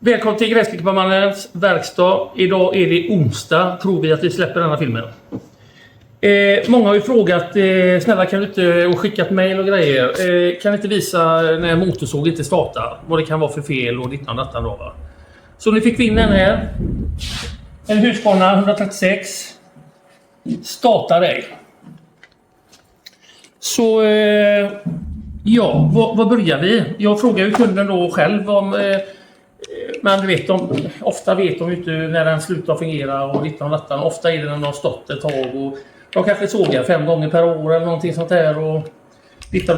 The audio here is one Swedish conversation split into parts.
Välkommen till Gräsklipparmannens verkstad. Idag är det onsdag, tror vi att vi släpper den här filmen. Många har ju frågat, snälla kan du inte, och skickat mejl och grejer, kan du inte visa när motorsåg inte startar, vad det kan vara för fel och 19 då, va? Så nu fick vi in den här. En Husqvarna 136. Startar ej. Så ja, vad börjar vi? Jag frågar ju kunden då själv om... Men du vet, ofta vet de inte när den slutar fungera och 19 ofta är det när de har stått ett tag och de kanske sågar 5 gånger per år eller någonting sånt där och 19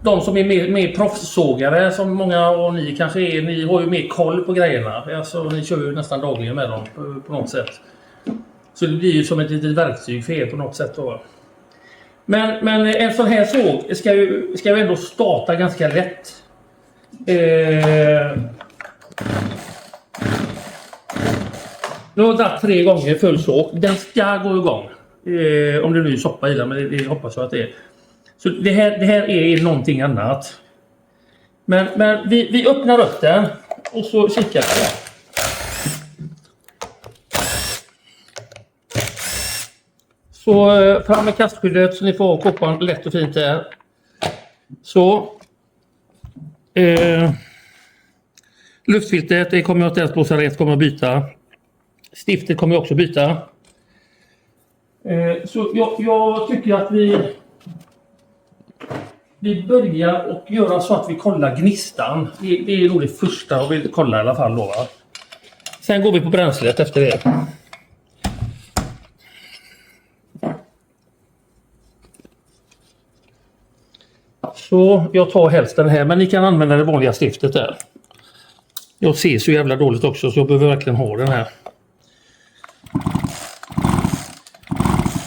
de som är mer proffssågare som många av ni kanske är, ni har ju mer koll på grejerna, alltså ni kör ju nästan dagligen med dem på något sätt, så det blir ju som ett litet verktyg för er på något sätt då. Men en sån här såg ska ju ändå starta ganska lätt. Nu har jag dragit 3 gånger full såg. Den ska gå igång. Om det nu är soppa i den, men det hoppas jag att det är. Så det här är någonting annat. Men vi öppnar upp den och så kikar vi. Så fram med kastskyddet så ni får koppan lätt och fint där. Så. Luftfiltret, det kommer jag inte ens blåsa rätt, kommer jag byta. Stiftet kommer jag också byta. Så jag tycker att vi börjar och göra så att vi kollar gnistan. Det är nog det första vi kollar i alla fall då, va? Sen går vi på bränslet efter det. Så jag tar helst den här, men ni kan använda det vanliga stiftet där. Jag ser så jävla dåligt också så jag behöver verkligen ha den här.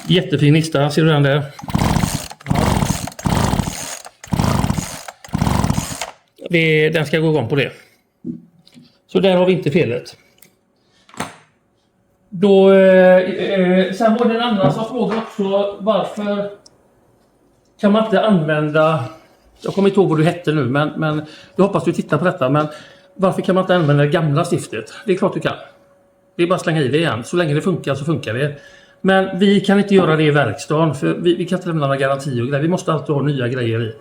Jättefin nista, ser du den där? Den ska gå igång på det. Så där har vi inte felet. Då, sen var det en annan som frågade också varför kan man inte använda, jag kommer inte ihåg vad du hette nu, men jag hoppas du tittar på detta, men varför kan man inte använda det gamla stiftet? Det är klart du kan. Det är bara att slänga i det igen. Så länge det funkar så funkar det. Men vi kan inte göra det i verkstaden. För vi kan inte lämna några garantier och grejer. Vi måste alltid ha nya grejer i.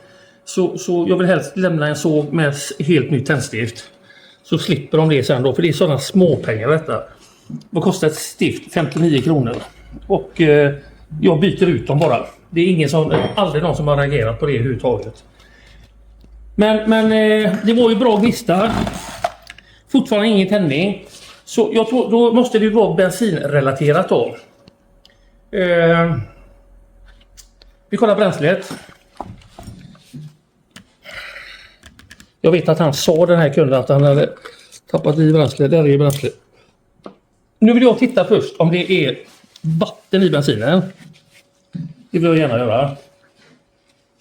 Så jag vill helst lämna en såg med helt nytt tändstift. Så slipper de det sen då. För det är sådana småpengar detta. Vad kostar ett stift? 59 kronor. Och jag byter ut dem bara. Det är aldrig någon som har reagerat på det överhuvudtaget. Men det var ju bra gnista. Fortfarande ingen tändning. Så jag tror då måste det ju vara bensinrelaterat då. Vi kollar bränslet. Jag vet att han sa, den här kunden, att han hade tappat i bränslet. Där är bränslet. Nu vill jag titta först om det är vatten i bensinen. Det vill jag gärna göra.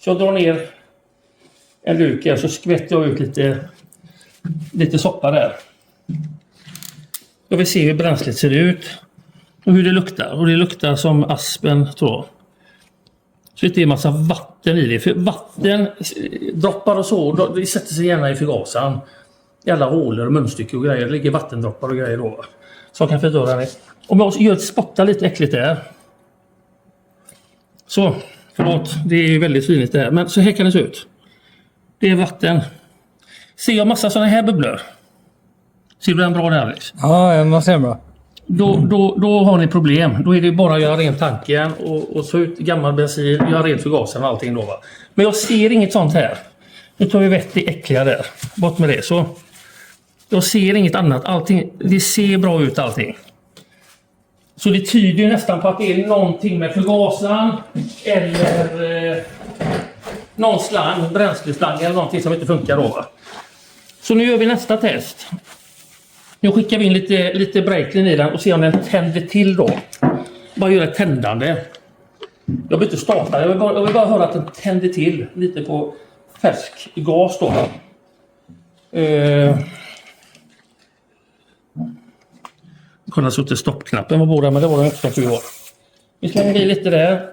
Så jag drar ner en luk här så skvätter jag ut lite soppa där. Jag vill se hur bränslet ser ut och hur det luktar. Och det luktar som aspen, tror jag. Så det är en massa vatten i det. För vatten droppar och så, det sätter sig gärna i förgasaren. I alla hålor och munstycken och grejer. Det ligger vattendroppar och grejer då. Så jag kan fördöra det. Om jag gör ett spotta lite äckligt där. Så, förlåt. Det är ju väldigt synligt det här. Men så här kan det se ut. Det är vatten. Ser jag massa sådana här bubblor? Ser du den bra där, Alex? Ja, jag ser den bra. Då har ni problem. Då är det bara att göra rent tanken och så ut gammal bensin, göra rent förgasaren och allting då, va. Men jag ser inget sånt här. Nu tar vi vett det äckliga där. Bort med det. Så jag ser inget annat. Allting, det ser bra ut allting. Så det tyder ju nästan på att det är någonting med förgasaren eller någon slang, bränsleslang eller någonting som inte funkar då, va. Så nu gör vi nästa test. Nu skickar vi in lite breakline i den och ser om den tänder till då. Bara göra ett tändande. Jag vill inte starta, jag vill bara höra att den tänder till lite på färsk gas då. Jag kunde ha suttit stoppknappen var båda, men det var den inte som var. Vi slänger i lite där.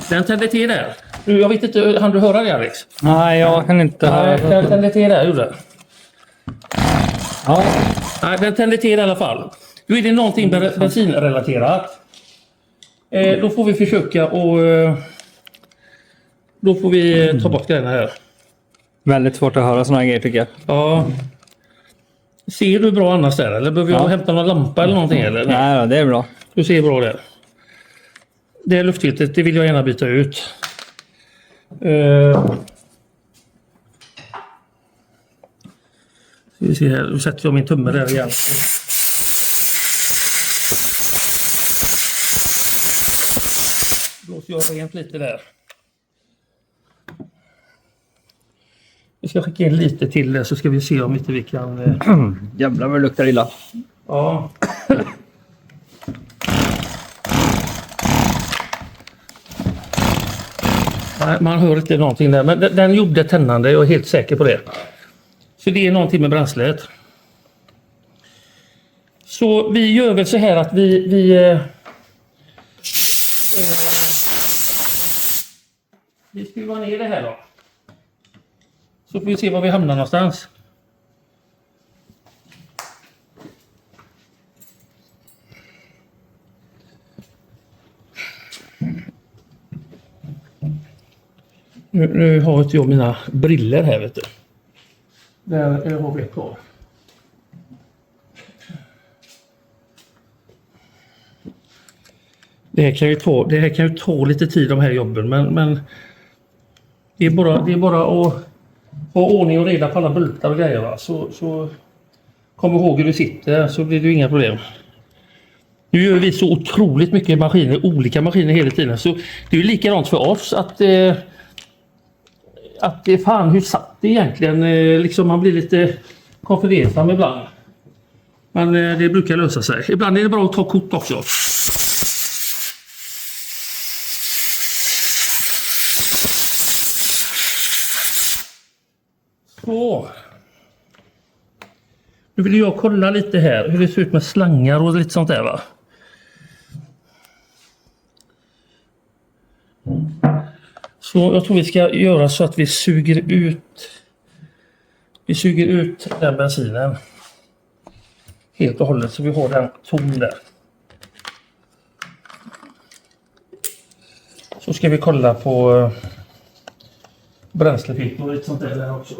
Den tänder till där. Jag vet inte, hann du höra det, Alex? Nej, jag kan inte höra. Den tänder till där, gjorde den. Ja. Nej, den tänder till i alla fall. Då är det någonting bensinrelaterat. Då får vi försöka och då får vi ta bort grejerna här. Väldigt svårt att höra såna här grejer tycker jag. Ja. Ser du bra annars där? Eller behöver jag hämta någon lampa eller någonting? Eller? Nej, det är bra. Du ser bra där. Det är luftfiltret, det vill jag gärna byta ut. Vi ser här, nu sätter jag min tumme där igen. Blåser jag rent lite där. Vi ska skicka in lite till det så ska vi se om inte vi kan... Jävlar vad det luktar illa. Ja. Nej, man hör inte någonting där, men den gjorde tändande, jag är helt säker på det. Så det är någonting med bränslet. Så vi gör väl så här att vi skruvar ner det här då. Så får vi se var vi hamnar någonstans. Nu har inte jag mina briller här, vet du. Där har vi kvar. Det här kan ju ta lite tid, de här jobben, men det är bara att ha ordning och reda på alla bultar och grejer, va? Så kom ihåg hur du sitter, så blir det inga problem. Nu gör vi så otroligt mycket maskiner, olika maskiner hela tiden, så det är ju likadant för oss att det fan, hur satt det egentligen? Liksom man blir lite konfunderad ibland. Men det brukar lösa sig. Ibland är det bra att ta kort också. Så. Nu vill jag kolla lite här hur det ser ut med slangar och lite sånt där, va? Så jag tror vi ska göra så att vi suger ut den bensinen helt och hållet, så vi har den tom där. Så ska vi kolla på bränslefilter och lite sånt där också.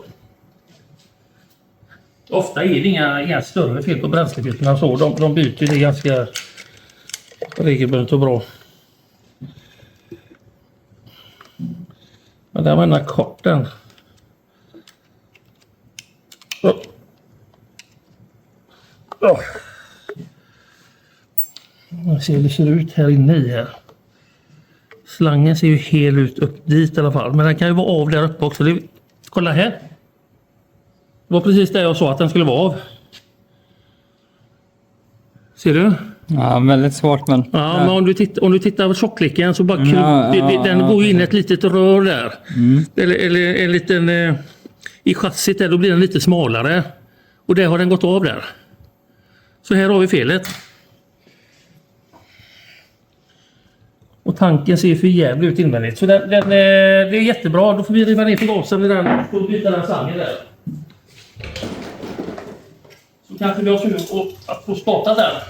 Ofta är det inga större fel på bränslefilterna, så de byter det ganska regelbundet och bra. Men där var den här korten. Jag ser hur det ser ut här inne i här. Slangen ser ju hel ut upp dit i alla fall. Men den kan ju vara av där uppe också. Kolla här. Det var precis det jag sa att den skulle vara av. Ser du? Ja, väldigt svårt men... Ja, men om du tittar på tjockleken så bara den går in ett litet rör där. Eller en liten... I chassit där, då blir den lite smalare. Och där har den gått av där. Så här har vi felet. Och tanken ser för jävligt ut invändigt. Så det är jättebra. Då får vi riva ner på gasen med den och byta den slangen där. Så kanske vi har tur att få starta där.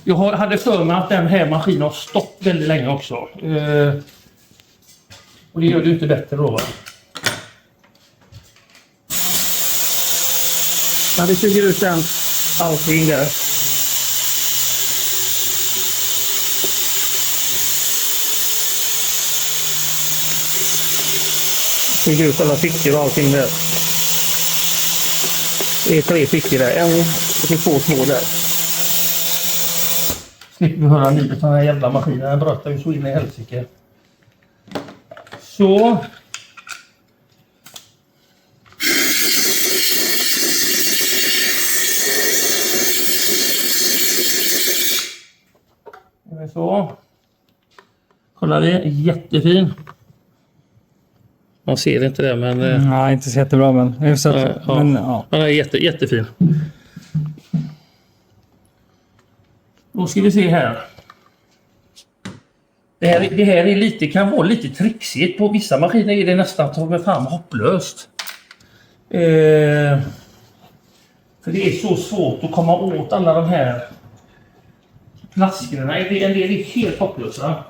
Jag hade för mig att den här maskinen har stått väldigt länge också. Och det gör det inte bättre då, va? Men vi suger ut den allting där. Suger ut alla fickor och allting där. Det är 3 fickor där. En och 2 små där. Slipper vi höra livet av den här jävla maskinen. Den brötar ju så in i helsike. Så. Så. Kolla det, jättefin. Man ser inte det, men... Nej, inte så jättebra, men... Ja. Den är jättefin. Då ska vi se här. Det här är lite, kan vara lite trixigt. På vissa maskiner är det nästan som fan hopplöst. För det är så svårt att komma åt alla de här flaskorna. En del är helt hopplösa.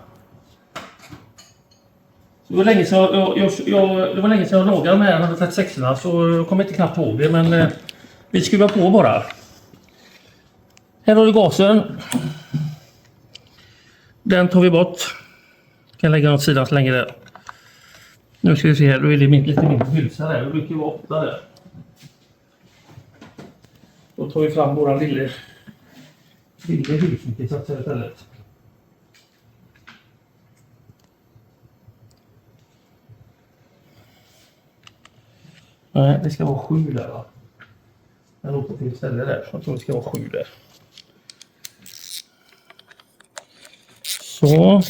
Det var länge sedan jag lagade de här 136orna, så jag kommer inte knappt ihåg det, men vi skruvar på bara. Här har du gasen. Den tar vi bort. Kan lägga den åt sidan så länge där. Nu ska vi se här, då är det lite mindre hylsa där. Det brukar vara 8 där. Då tar vi fram våran lille hylsning så att säga istället. Nej, det ska vara 7 där, va? Jag låter till ställe där, så jag tror det ska vara 7 där. Så.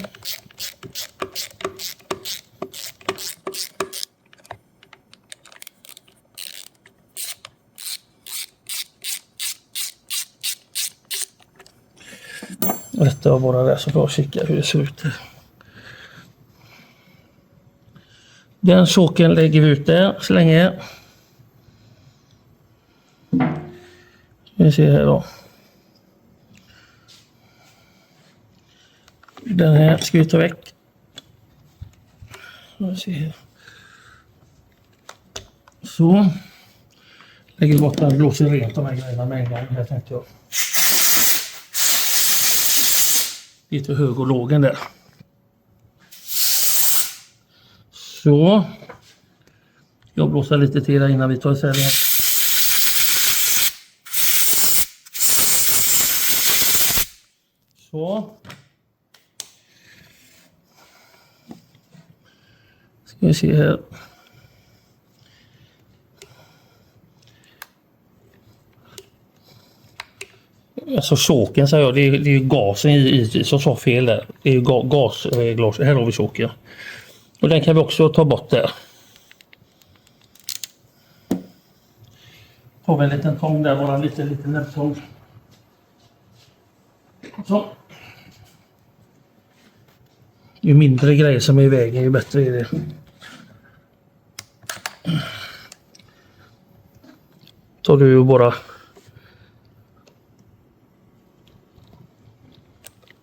Detta var bara där, så får jag kika hur det ser ut. Den såken lägger vi ut där så länge. Vi ser här då. Den här ska vi ta väck. Så. Lägger bort den, blåser rent de här grejerna med en gång. Här tänkte jag. Lite hög och lågen där. Så. Jag blåser lite till där innan vi tar isär det. Så. Ska vi se här. Alltså choken säger jag, det är ju gasen i som sa fel där. Det är ju gasglas. Här har vi choken. Och den kan vi också ta bort där. Tar vi en liten tång där, bara lite näbbtång. Så. Ju mindre grejer som är i vägen, ju bättre är det. Tar du ju bara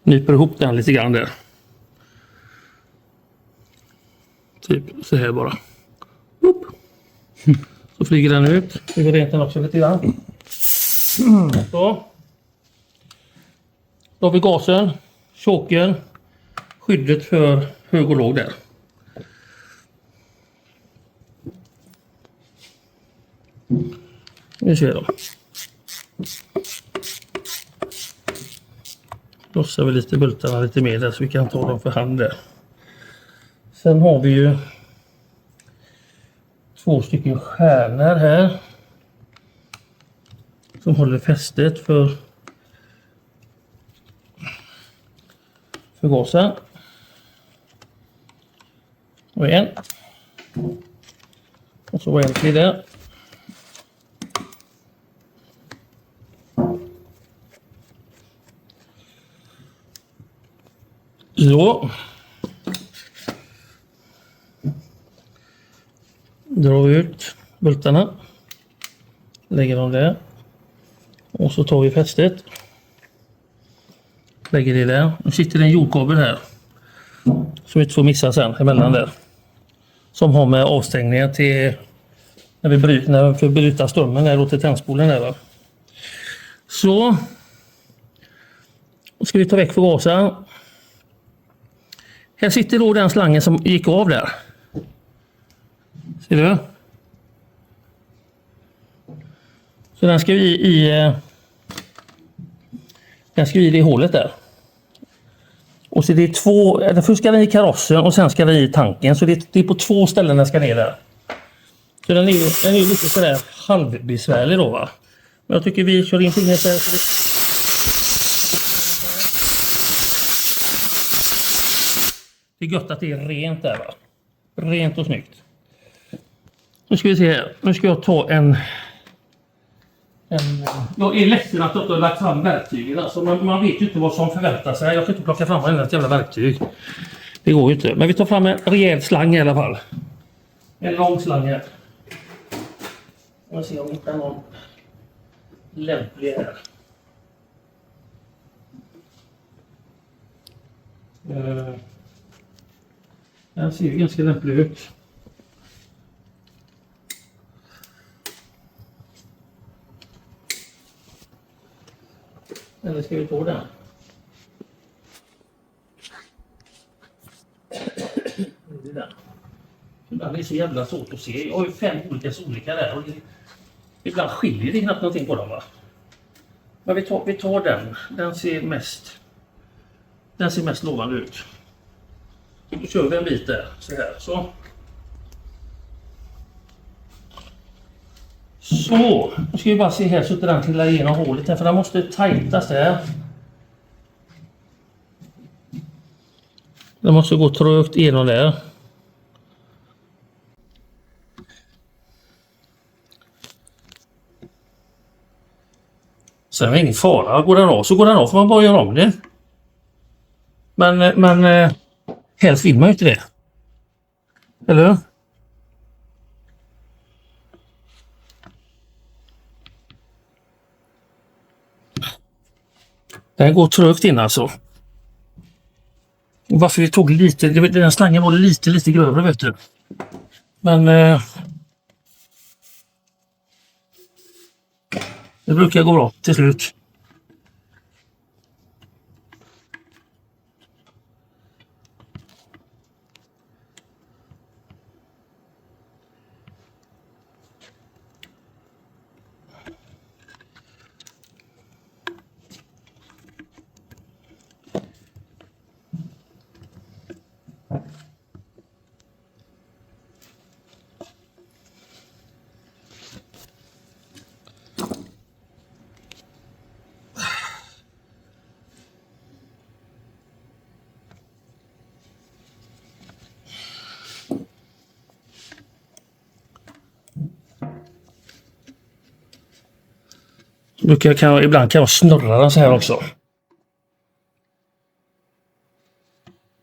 nyper ihop den lite grann där. Typ så här bara. Så flyger den ut. Vi går rent den också lite grann. Så. Då har vi gasen, choken, skyddet för hög och låg där. Vi ser då. Lossar vi lite bultarna lite mer där så vi kan ta dem för hand där. Sen har vi ju 2 stycken stjärnor här. Som håller fästet för gasen. Och en. Och så var en till där. Så. Drar vi ut bultarna. Lägger dem där. Och så tar vi fästet. Lägger det där. Nu sitter det en jordkabel här. Som vi inte får missa sen emellan där. Som har med avstängningen till när vi bryter strömmen där och till tändspolen där, va. Så. Och ska vi ta väck förgasaren. Här sitter då den slangen som gick av där. Ser du? Så den ska vi i det hålet där. Och så det är 2, först ska den i karossen och sen ska den i tanken. Så det är på 2 ställen den ska ner där. Så den är lite sådär halvbesvärlig då, va. Men jag tycker vi kör in fingret där. Så det är gött att det är rent där, va. Rent och snyggt. Nu ska vi se här. Nu ska jag ta en jag är ledsen att jag inte har lagt fram verktygen. Alltså man vet ju inte vad som förväntar sig. Jag kan inte plocka fram varenda jävla verktyg. Det går ju inte. Men vi tar fram en rejäl slang i alla fall. En lång slang här. Jag ser om inte någon lämplig här. Den ser ju ganska lämplig ut. Eller ska vi ta den? Det är den. Ibland är det så jävla svårt att se. Jag har ju 5 olika storlekar där. Och ibland skiljer det knappt någonting på dem, va? Men vi tar den. Den ser mest lovande ut. Då kör vi en bit där. Så här. Så. Nu ska vi bara se här så att den trillar igenom hålet här. För den måste tajtas där. Den måste gå trögt igenom där. Sen är det ingen fara. Går den av så går den av. Får man bara göra om det. Men helst vill man ju inte det. Eller hur? Den går trögt in alltså. Och varför vi tog lite, den slangen var lite grövre, vet du. Men det brukar gå bra till slut. Ibland kan jag snurra den så här också.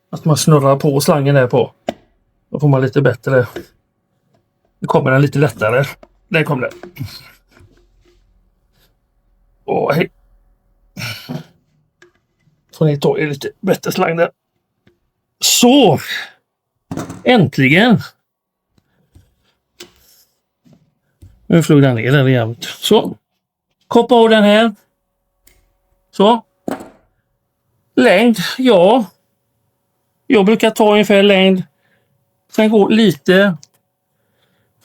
Att man snurrar på slangen där på. Då får man lite bättre. Nu kommer den lite lättare. Där kom den. Åh, hej. Får ni ta lite bättre slang där. Så. Äntligen. Nu flög den ner där jämt. Så. Koppa av den här. Så. Längd, ja. Jag brukar ta ungefär längd. Sen går lite.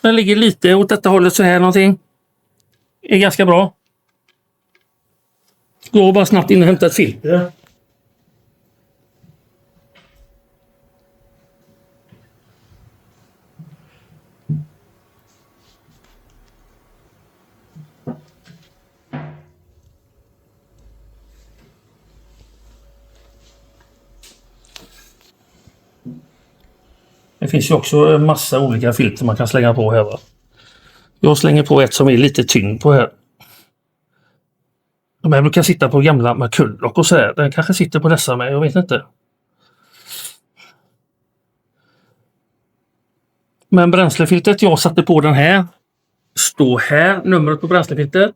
Den ligger lite åt detta hållet så här någonting. Är ganska bra. Gå bara snabbt in och hämta ett filter. Det finns ju också en massa olika filter man kan slänga på här, va? Jag slänger på ett som är lite tyngd på här. De här brukar sitta på gamla Maculloch och så här. Den kanske sitter på dessa med, jag vet inte. Men bränslefiltret jag satte på den här står här, numret på bränslefiltret.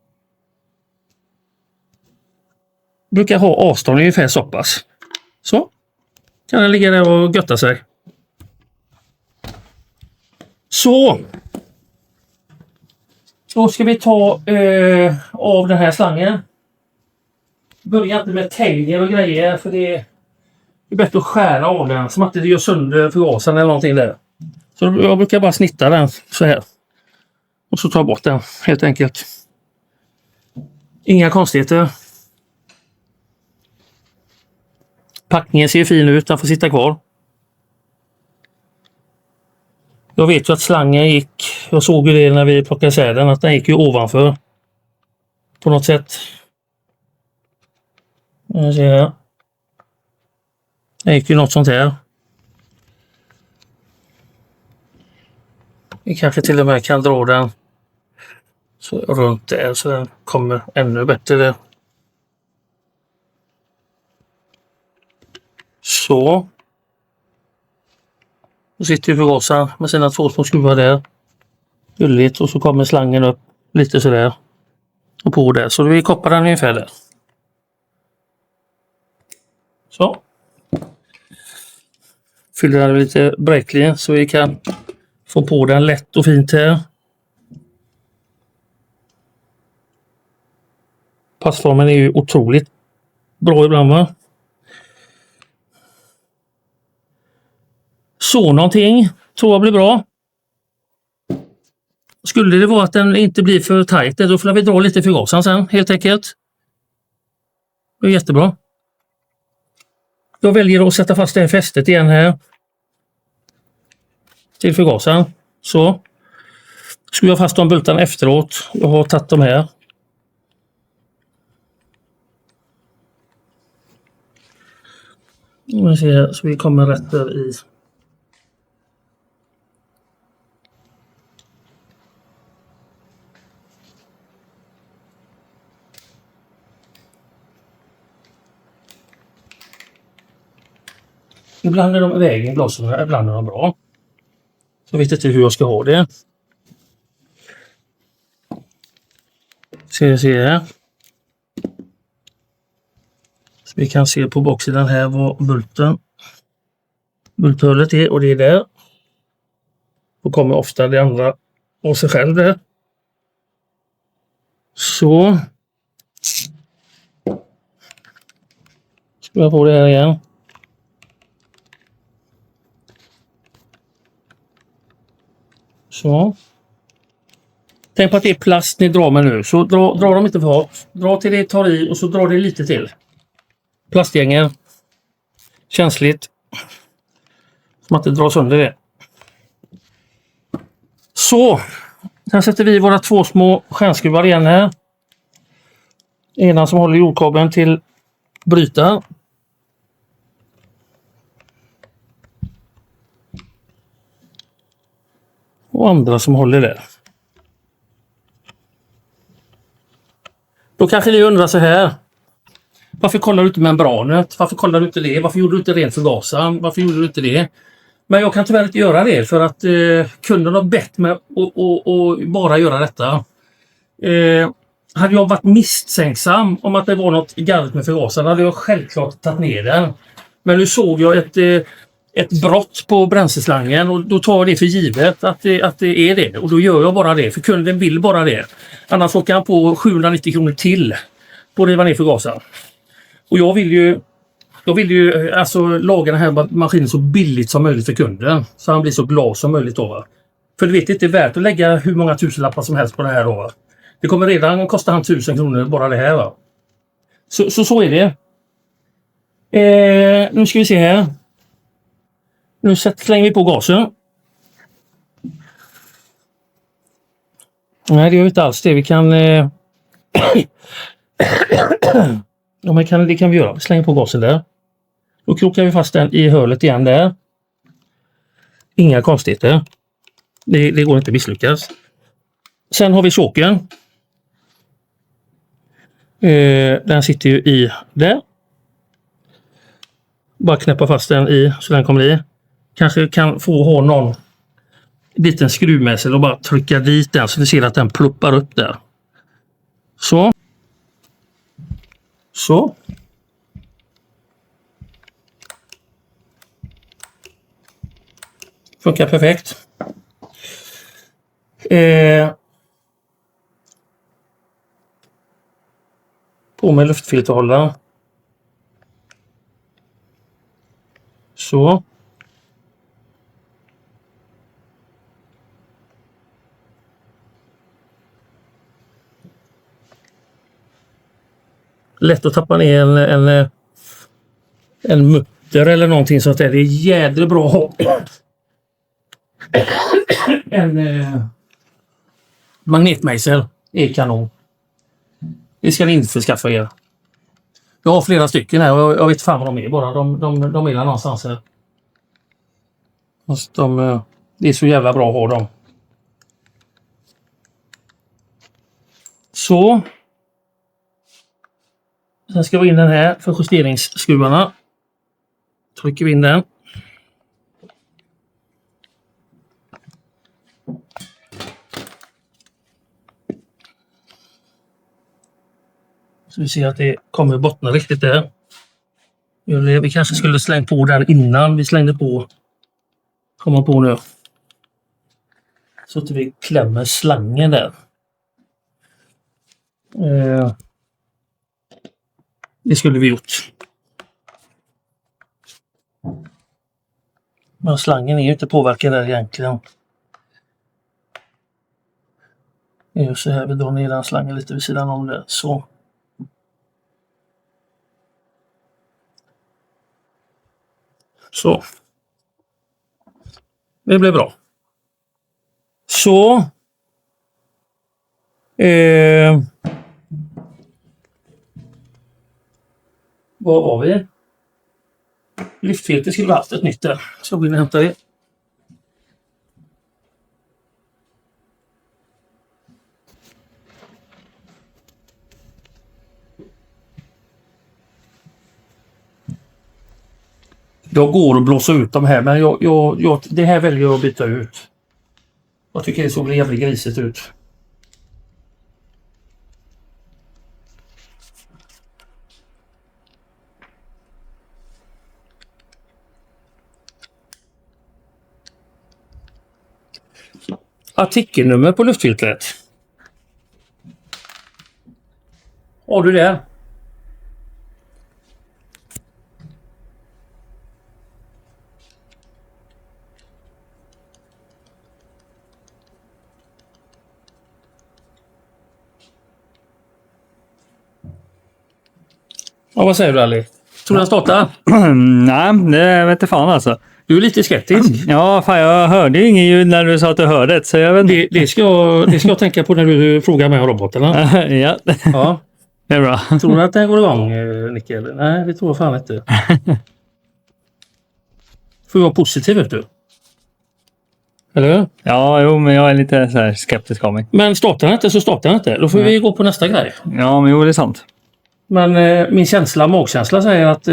Brukar ha avstånd ungefär så pass. Så. Kan den ligga där och götta sig. Så. Då ska vi ta av den här slangen. Börja inte med tänger och grejer, för det är bättre att skära av den som att det gör sönder förgasaren eller någonting där. Så jag brukar bara snitta den så här. Och så ta bort den helt enkelt. Inga konstigheter. Packningen ser fin ut, den får sitta kvar. Jag vet ju att slangen gick, jag såg ju det när vi plockade isär den, att den gick ju ovanför. På något sätt. Jag ser här. Det gick ju något sånt här. Vi kanske till och med kan dra den så runt där så den kommer ännu bättre. Så. Då sitter ju förgasaren med sina 2 små skruvar där. Gulligt, och så kommer slangen upp lite sådär. Och på där. Så vi koppar den ungefär där. Så. Fyller den lite breakling så vi kan få på den lätt och fint här. Passformen är ju otroligt bra ibland, va? Så någonting tror jag blir bra. Skulle det vara att den inte blir för tajt, då får vi dra lite förgasaren sen helt enkelt. Det är jättebra. Jag väljer att sätta fast det här fästet igen här. Till förgasaren. Så. Skruvar jag fast de bultarna efteråt. Jag har tagit de här. Vi ser så vi kommer rätt där i. Ibland är de i vägen, glasen, ibland är de bra. Så jag vet inte hur jag ska ha det. Se här. Så vi kan se på baksidan här vad bulthålet är, och det är där. Då kommer ofta det andra av sig själv där. Så. Skruva på det här igen. Så. Tänk på att det är plast ni drar med nu. Så dra dem inte för hårt. Dra till det tar i och så drar det lite till. Plastgänger. Känsligt. Så man inte drar sönder det. Så. Sen sätter vi våra två små stjärnskruvar igen här. Ena som håller jordkabeln till bryta. Och andra som håller där. Då kanske ni undrar så här. Varför kollar du inte membranet? Varför kollar du inte det? Varför gjorde du inte rent förgasaren? Varför gjorde du inte det? Men jag kan tyvärr inte göra det för att kunden har bett mig att bara göra detta. Hade jag varit misstänksam om att det var något galet med förgasaren hade jag självklart tagit ner den. Men nu såg jag ett brott på bränsleslangen och då tar jag det för givet att det är det. Och då gör jag bara det, för kunden vill bara det. Annars åker han på 790 kronor till på att riva ner förgasaren. Och jag vill ju alltså laga den här maskinen så billigt som möjligt för kunden. Så han blir så glad som möjligt då, va? För du vet, det är inte värt att lägga hur många tusenlappar som helst på det här då, va? Det kommer redan kosta han 1000 kronor bara det här, va? Så är det. Nu ska vi se här. Nu slänger vi på gasen. Nej, det gör vi inte alls det. Vi kan... ja, men det kan vi göra. Vi slänger på gasen där. Då krokar vi fast den i hålet igen där. Inga konstigheter. Det går inte att misslyckas. Sen har vi choken. Den sitter ju i där. Bara knäppa fast den i så den kommer i. Kanske kan få ha någon liten skruvmejsel och bara trycka dit den så ni ser att den pluppar upp där. Så. Funkar perfekt. På med luftfilterhållaren. Så. Lätt att tappa ner en mutter eller någonting sånt där. Det är jädra bra att ha en magnetmejsel är kanon. Det ska ni införskaffa er. Jag har flera stycken här och jag vet fan vad de är bara. De är någonstans här. Det är så jävla bra att ha dem. Så. Sen ska vi in den här för justeringsskruvarna. Trycker vi in den. Så vi ser att det kommer bottna riktigt där. Vi kanske skulle slänga på den innan vi slängde på. Kommer på nu. Så att vi klämmer slangen där. Det skulle vi gjort. Men slangen är ju inte påverkad där egentligen. Det är så här, vi drar ner den slangen lite vid sidan om det. Så. Så. Det blev bra. Så. Vad var vi? Lyftfilter skulle vi haft ett nytt där. Så gå in och hämta det. Jag går och blåser ut de här, men det här väljer jag att byta ut. Jag tycker det såg jävligt grisigt ut. Artikelnummer på luftfiltret. Har du det? Ja, vad säger du, Ali? Tror du den startar? Nej, det vet inte fan alltså. Du är lite skeptisk. Ja, fan jag hörde ju ingen ljud när du sa att du hörde det. Så jag vet inte. Det ska jag tänka på när du frågar mig om robotarna. Ja, Ja. det är bra. Tror du att det här går igång, Nicke? Nej, det tror jag fan inte. Får jag vara positiv, vet du? Eller hur? Ja, jo, men jag är lite så här skeptisk av mig. Men startar den inte så startar den inte. Då får vi gå på nästa grej. Ja, men jo, det är sant. Men min magkänsla säger att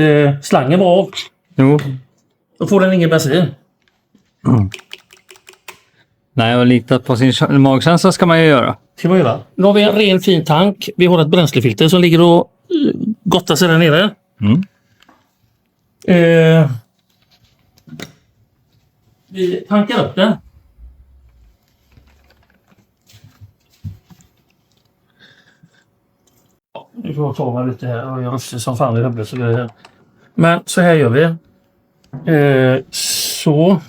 slangen var av. Jo. Då får den ingen bensin. Nej, och lita på sin magkänsla ska man ju göra. Ska man göra. Nu har vi en ren fin tank. Vi har ett bränslefilter som ligger och gottar sig där nere. Vi tankar upp den. Nu får jag ta mig lite här och jag röster som fan i huvudet. Men så här gör vi. Så.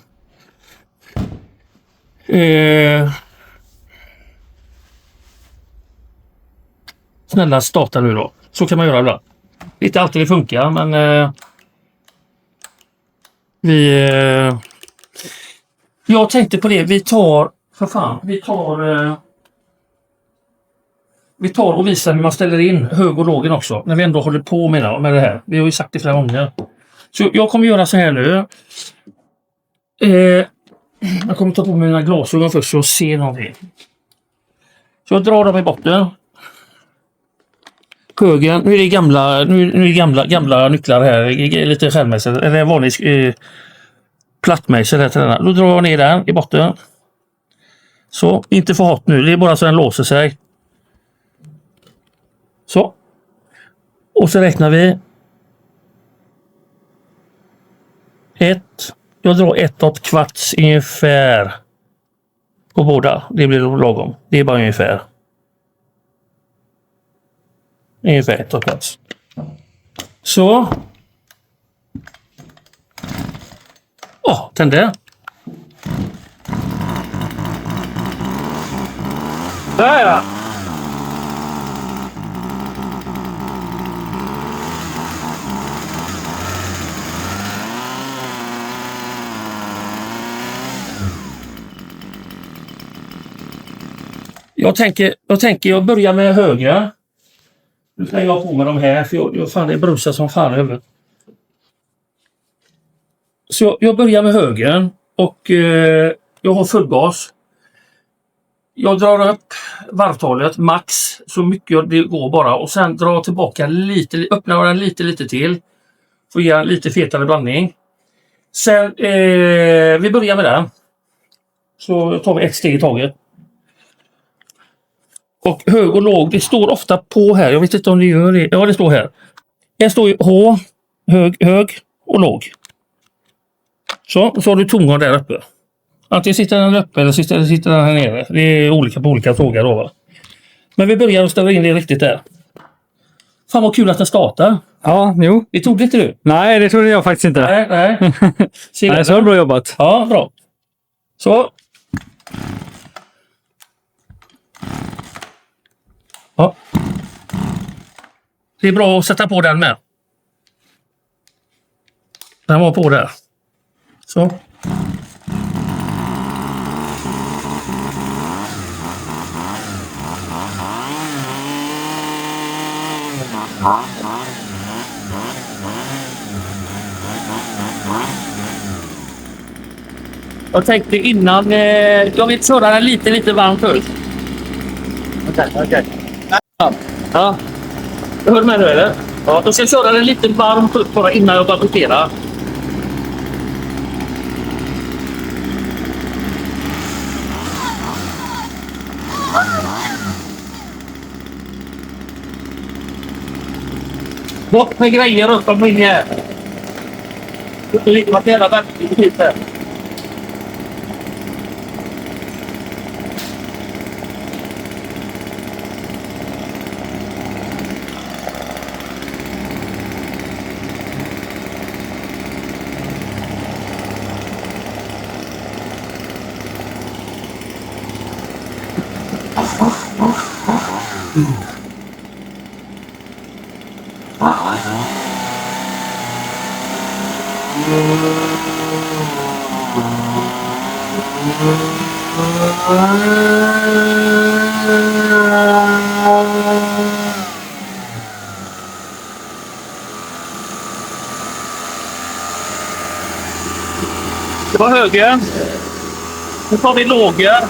Snälla starta nu då. Så kan man göra ibland. Inte alltid det funkar, men jag tänkte på det. Vi tar och visar hur man ställer in hög och lågen också. När vi ändå håller på med det här. Vi har ju sagt det flera gånger. Så jag kommer göra så här nu. Jag kommer ta på mina glasögon först och se någonting. Så jag drar dem i botten. Högen, nu är det gamla nycklar här. Lite skärmmejsel. Eller vanlig plattmejsel här till denna. Då drar jag ner den i botten. Så, inte för hårt nu. Det är bara så den låser sig. Så. Och så räknar vi. 1. Jag drar 1 kvarts ungefär. På båda. Det blir lagom. Det är bara ungefär. Ungefär 1 kvarts. Så. Tände. Där ja. Jag börjar med höger. Nu slänger jag på med de här för jag fan det brusar som fan i huvudet. Så jag börjar med höger och jag har full gas. Jag drar upp varvtalet max så mycket det går bara och sen drar jag tillbaka lite, öppnar den lite till. Får ge en lite fetare blandning. Sen vi börjar med den. Så tar vi ett steg i taget. Och hög och låg, det står ofta på här. Jag vet inte om det gör det. Ja, det står här. Här står ju H, hög och låg. Så har du tomgång där uppe. Antingen sitter den uppe eller sitter den här nere. Det är olika på olika frågor då, va? Men vi börjar att ställa in det riktigt där. Fan vad kul att den startar. Ja, jo. Det tog inte du? Nej, det trodde jag faktiskt inte. Nej. Nej, så bra jobbat. Ja, bra. Så. Ja. Det är bra att sätta på den med. Den var på där. Så. Jag tänkte innan, jag vill köra den lite varm först. Okej. Ja. Jag hör med nu eller? Ja, då ska jag köra den lite varm först bara innan jag börjar justera. Bort med grejer runt omkring här. Lite materiella verktyg här. Det var höger. Nu tar vi låger.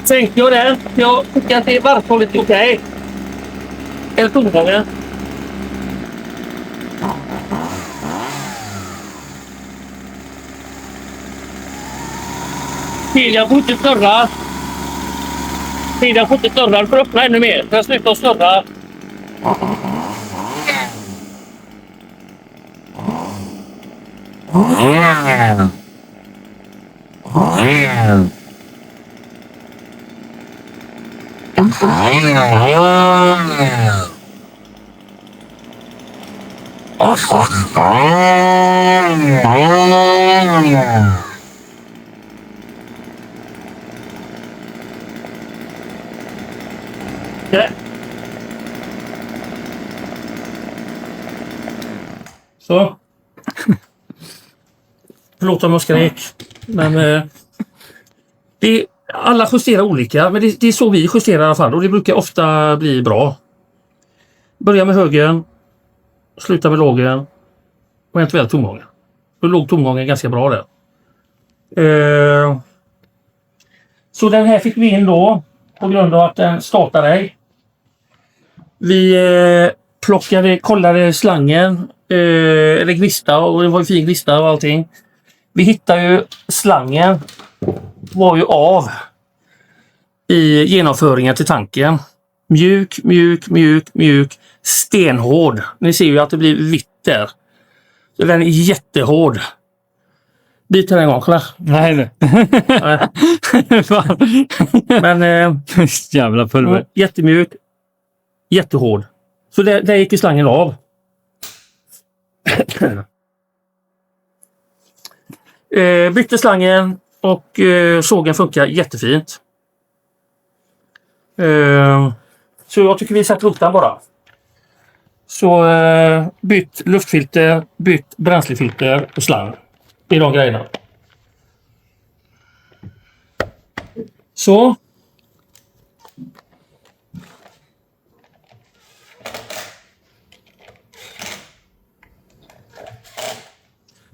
Sänkte jag den. Jag tycker att det är varvhållet okej. Eller tomgången. Tiden får inte snurra. Tiden får inte snurra. Den får öppna ännu mer. Den slutar snurra. Okay. Så. Förlåt om jag skrek. Men alla justerar olika. Men det är så vi justerar i alla fall. Och det brukar ofta bli bra. Börja med högern. Sluta med lågen. Och eventuellt tomgången. Då låg tomgången ganska bra där. Så den här fick vi in då. På grund av att den startade ej. Vi kollade slangen. Eller gnista. Och det var en fin gnista och allting. Vi hittade ju slangen. Var ju av. I genomföringen till tanken. Mjuk. Stenhård. Ni ser ju att det blir vitt där. Så den är jättehård. Bit den en gång, kolla. Nej. Men jävla pulver. Jättemjuk. Jättehård. Så där gick ju slangen av. Bytte slangen och sågen funkar jättefint. Så jag tycker vi sätter upp den bara. Så bytt luftfilter, bytt bränslefilter och slang. Det är de grejerna. Så.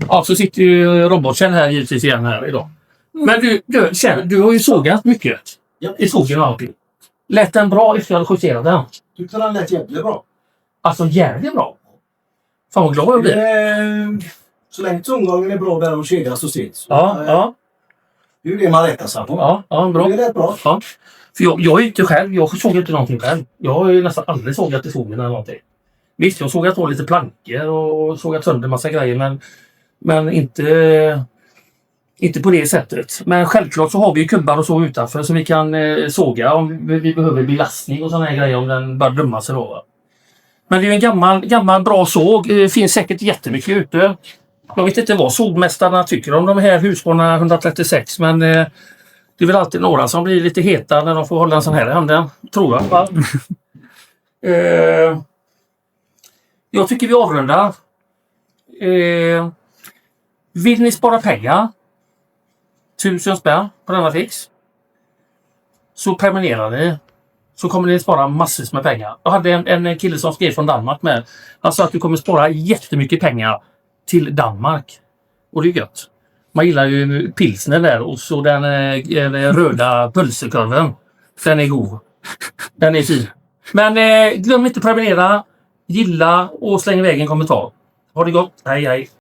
Ja, så sitter ju robotkänn här givetvis igen här idag. Men du har ju sågat mycket i sågen och allting. Lät den bra efter jag hade justerat den? Tyckte den lät jävligt bra. Alltså jävligt bra. Fan vad glad jag blir. Så länge tomgången är bra där de kedjas och sitt. Ja. Det är ju det man rättar sig på. Ja, bra. Det är rätt bra. Ja. För jag är inte själv, jag såg inte någonting själv. Jag har ju nästan aldrig sågat i sågen eller någonting. Visst, jag sågat av lite plankor och sågat sönder massa grejer, men inte på det sättet. Men självklart så har vi ju kubbar och så utanför så vi kan såga om vi behöver belastning och såna här grejer om den börjar döma sig då. Men det är ju en gammal bra såg. Det finns säkert jättemycket ute. Jag vet inte vad sågmästarna tycker om de här Husqvarna 136, men det är väl alltid några som blir lite heta när de får hålla en sån här i handen. Tror jag. Va? Jag tycker vi avrundar. Vill ni spara pengar? 1000 spänn på denna fix. Så prenumererar ni. Så kommer ni spara massor med pengar. Jag hade en kille som skrev från Danmark med. Han sa att du kommer spara jättemycket pengar till Danmark. Och det är gött. Man gillar ju pilsner där och så den röda pölsekorven. Den är god. Den är fin. Men glöm inte att prenumerera, gilla och släng iväg en kommentar. Ha det gott. Hej hej.